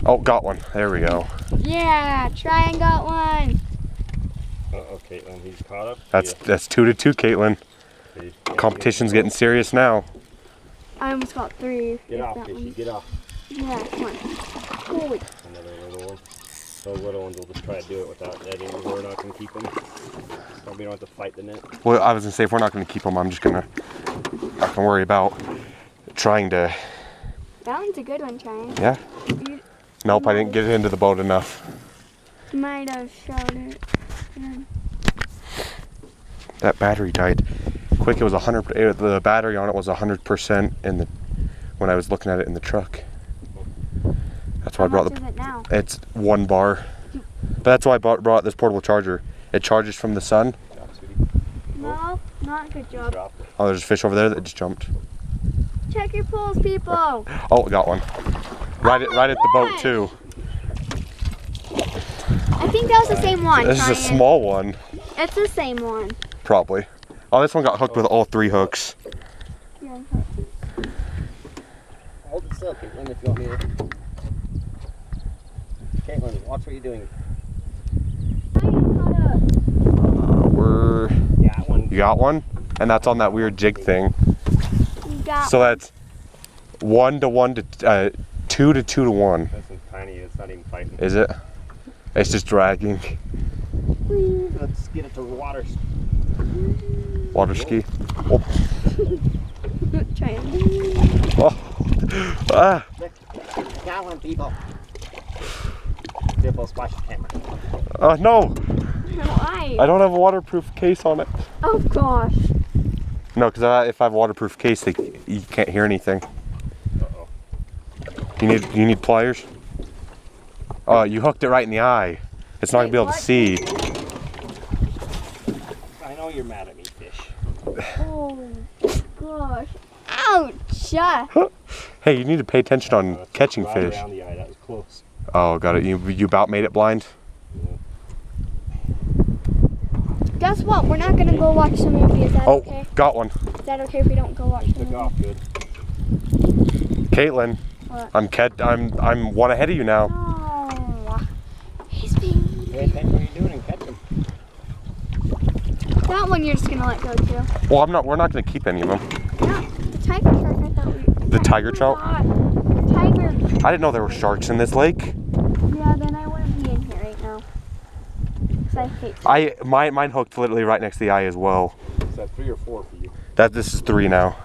Oh, got one. There we go. Yeah, try and got one. Uh-oh, Caitlin, he's caught up. That's 2-2, Caitlin. Competition's getting serious now. I almost got 3. Get off, Fishy, get off. Yeah, come on. Holy. Another little one. Those little ones will just try to do it without netting. We're not going to keep them. So we don't have to fight the net. Well, I was going to say, if we're not going to keep them, I'm just going to not gonna worry about trying to... That one's a good one, trying. Yeah? Nope, I didn't get it into the boat enough. Might have showed it. Yeah. That battery died quick. It was 100. The battery on it was 100% in the when I was looking at it in the truck. That's why I brought the. How much is it now? It's 1 bar. But that's why I brought this portable charger. It charges from the sun. No, not good job. Oh, there's a fish over there that just jumped. Check your pools, people. Oh, got one. Right at the boat too. I think that was the same one. This is a small one. It's the same one. Probably. Oh, this one got hooked with all 3 hooks. Yeah. Hold it still, Caitlin, if you want me to. Caitlin, watch what you're doing. Got one. You got one? And that's on that weird jig thing. You got so that's 1 to 1 to 2 to 2 to 1. This one's tiny, it's not even fighting. Is it? It's just dragging. Let's get it to the water. Water ski. Oh. Try it. Oh. Ah. Got one, people. Dipple, splash the camera. Oh, no. Why? I don't have a waterproof case on it. Oh, gosh. No, because if I have a waterproof case, you can't hear anything. Uh-oh. You need pliers? Oh, you hooked it right in the eye. It's not going to be able to see. I know you're mad at me, fish. Oh, gosh. Ouch. Hey, you need to pay attention on catching right fish. Around the eye. That was close. Oh, got it. You about made it blind? Guess what? We're not going to go watch the movie. Is that okay? Oh, got one. Is that okay if we don't go watch the Took movie? off good. Caitlin, What? I'm 1 ahead of you now. Oh, he's being... Pay attention what you're doing and catch him. That one you're just going to let go too. Well, we're not going to keep any of them. Yeah, the tiger shark I thought we... The tiger trout? Tiger. I didn't know there were sharks in this lake. Yeah, then I wouldn't be in here right now. Because I hate it. Mine hooked literally right next to the eye as well. Is that 3 or 4 for you? This is 3 now.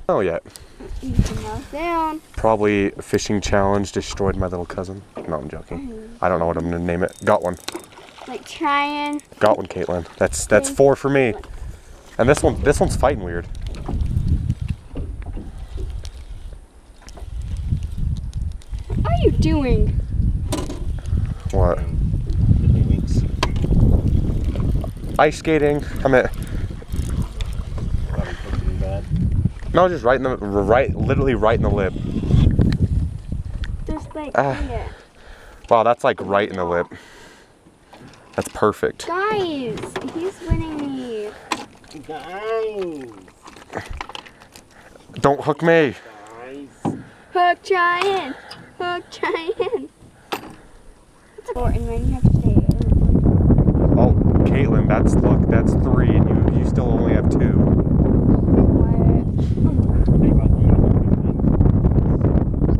Oh, yeah. You can mouth down. Probably a fishing challenge destroyed my little cousin. No, I'm joking. I don't know what I'm gonna name it. Got one. Like trying. Got one, Caitlin. That's 4 for me. And this one's fighting weird. What are you doing? What? Ice skating. No, just literally right in the lip. Just like here. Wow, that's like right in the lip. That's perfect. Guys, he's winning me. Guys. Don't hook me. Guys. Hook trying. Hook trying. It's important when you have to stay. Oh, Caitlin, that's 3, and you still only have 2.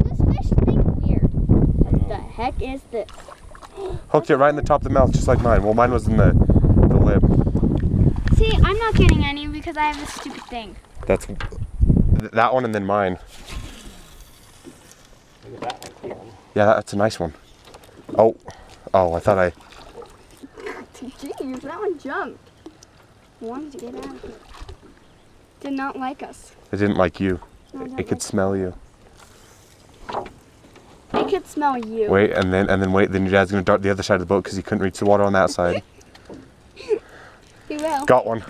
This fish thing weird. What the heck is this? Hooked it right in the top of the mouth, just like mine. Well, mine was in the lip. See, I'm not getting any because I have this stupid thing. That's that one and then mine. Look at that one. Yeah, that's a nice one. Oh, I thought I... Jeez, that one jumped. Wanted to get out of here. Did not like us. It didn't like you. No, It could smell you. could smell you. Wait, and then wait. Then your dad's gonna dart the other side of the boat because he couldn't reach the water on that side. He will. Got one.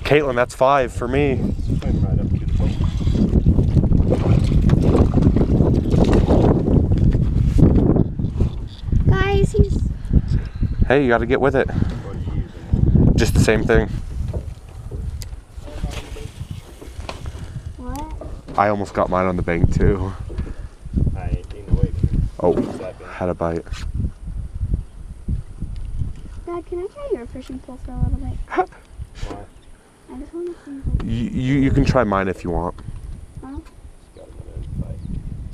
Caitlin, that's 5 for me. Swim right up to the boat. Guys, he's... Hey, you got to get with it. What are you using? Just the same thing. What? I almost got mine on the bank too. I ain't seen the way. Oh, had a bite. Dad, can I try your fishing pole for a little bit? Why? I just want to see. You can try mine if you want. Huh? Got him in a fight.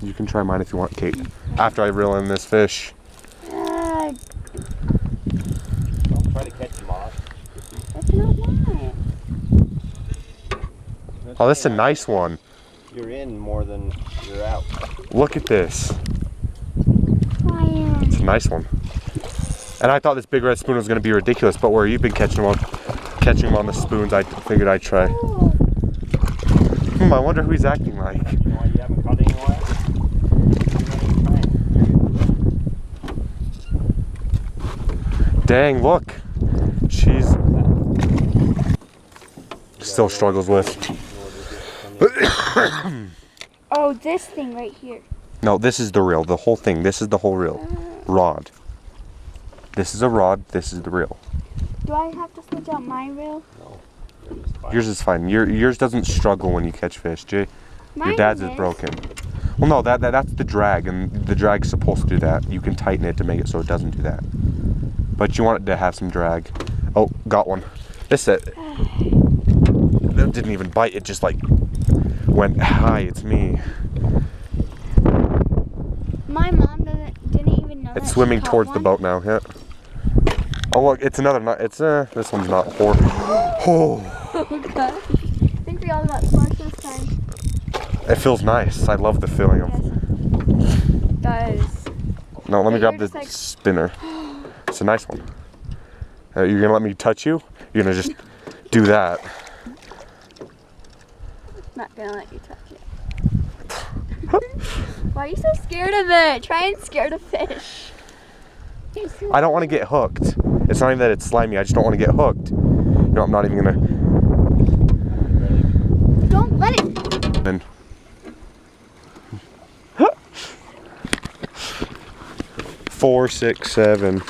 You can try mine if you want, Kate. After I reel in this fish. Uh, Don't try to catch them off. that's not mine. Oh, this is a nice one. You're in more than you're out. Look at this. Ryan. It's a nice one. And I thought this big red spoon was going to be ridiculous, but where you've been catching them on the spoons, I figured I'd try. Oh. I wonder who he's acting like. You know why you haven't caught any while? Dang, look. She's still struggles with. Oh, this thing right here. No, this is the reel. The whole thing. This is the whole reel. Rod. This is a rod. This is the reel. Do I have to switch out my reel? No. You're just fine. Yours is fine. Yours doesn't struggle when you catch fish, Jay. Your Mine dad's is broken. Well, no, that's the drag, and the drag's supposed to do that. You can tighten it to make it so it doesn't do that. But you want it to have some drag. Oh, got one. This it didn't even bite. It just like went, hi, it's me. My mom didn't even know. It's that swimming she caught towards the one. boat now. Yeah. Oh look, it's another. It's this one's not poor. Oh, Oh god. I think we all got sparked this time. it feels nice. I love the feeling of. Guys. No, let me Hey, grab you're the just like- spinner. It's a nice one. You're gonna let me touch you? You're gonna just do that. Not gonna let you touch it. Why are you so scared of it? Try and scare the fish. I don't want to get hooked. It's not even that it's slimy. I just don't want to get hooked. No, I'm not even gonna. Don't let it. Then. 4, 6, 7.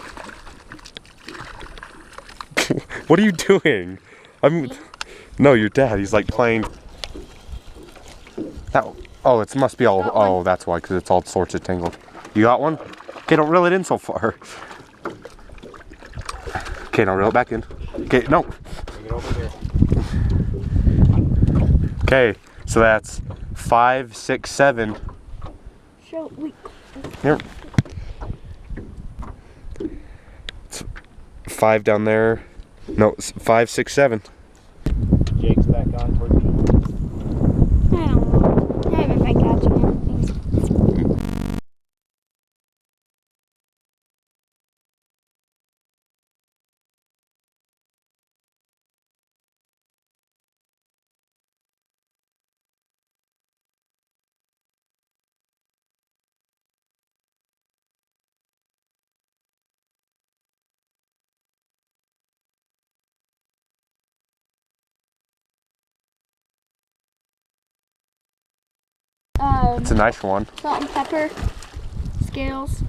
What are you doing? No, your dad. He's like playing. That. Oh, it must be all. Got one. Oh, that's why, because it's all sorts of tangled. You got one? Okay, don't reel it in so far. Okay, now reel it back in. Okay, no. Bring it over here. Okay, so that's 5, 6, 7. Show we. Here. 5 down there. No, 5, 6, 7. Jake's back on towards me. I don't know. I haven't been catching anything. It's a nice one. Salt and pepper, scales,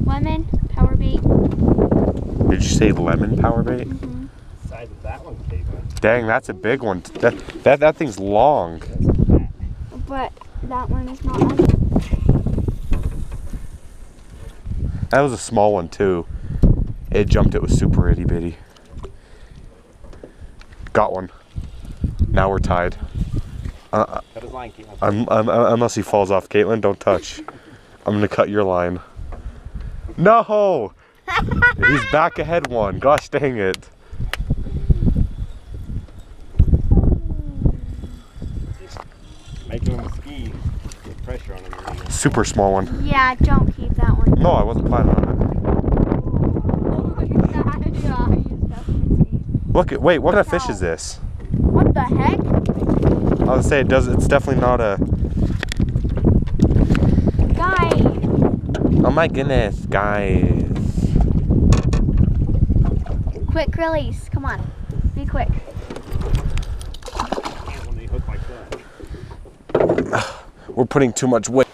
lemon, power bait. Did you say lemon power bait? Mm-hmm. The size of that one, Caitlin. Dang, that's a big one. That thing's long. But that one is not. That was a small one too. It jumped. It was super itty bitty. Got one. Now we're tied. Cut his line, Caitlin. Unless he falls off, Caitlin, don't touch. I'm gonna cut your line. No! He's back ahead one. Gosh dang it. Make him ski. Put pressure on him. Super small one. Yeah, don't keep that one. No, I wasn't planning on it. Look at, wait, what kind of fish is this? What the heck? I was gonna say it's definitely not a. Guys, Oh my goodness, guys. Quick release. Come on. Be quick. Can't when they hook like that. We're putting too much weight.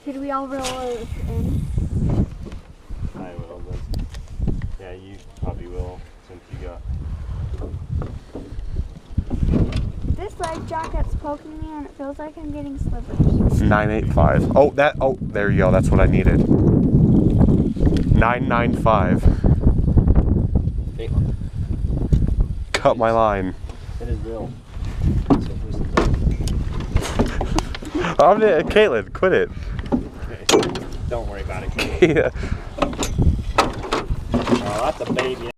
Should we all roll this in? I will, but yeah, you probably will since you got. This life jacket's poking me and it feels like I'm getting slivers. 985. Oh, there you go. That's what I needed. 995. Caitlin, Cut my line. it is real. Caitlin, quit it. Okay. Don't worry about it, Caitlin. Yeah. Oh, that's a baby.